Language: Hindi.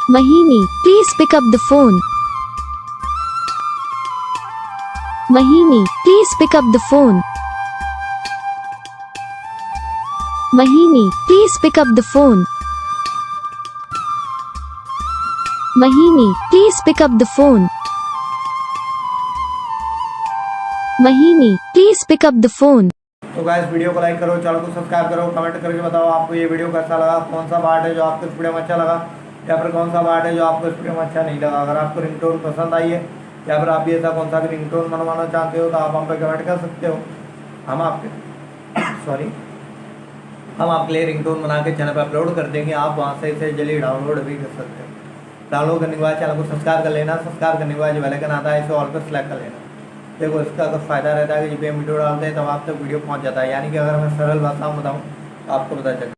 Mahini, please pick up the phone. Mahini, please pick up the phone. Mahini, please pick up the phone. Mahini, please pick up the phone. Mahini, please pick up the phone. तो गाइस वीडियो को लाइक करो, चैनल को सब्सक्राइब करो, कमेंट करके बताओ आपको ये वीडियो कैसा लगा, कौन सा पार्ट है जो आपको इस वीडियो में अच्छा लगा या फिर कौन सा पार्ट है जो आपको इस वीडियो में अच्छा नहीं लगा। अगर आपको रिंगटोन पसंद आई है या फिर आप भी ऐसा कौन सा रिंगटोन बनवाना चाहते हो तो आप हम पे कमेंट कर सकते हो। हम आपके हम आपके लिए रिंगटोन बना के चैनल पर अपलोड कर देंगे, आप वहाँ से इसे जल्दी डाउनलोड भी कर सकते हो। डाउनलोड करने के बाद चैनल को सब्सक्राइब कर लेना, सब्सक्राइब करने के बाद जो बेल आइकन आता है इसे ऑल पर सेलेक्ट कर लेना। देखो इसका अगर फ़ायदा रहता है कि जब भी हम वीडियो डालते हैं तब आप तक वीडियो पहुंच जाता है, यानी कि अगर मैं सरल भाषा में बताऊं तो आपको पता चल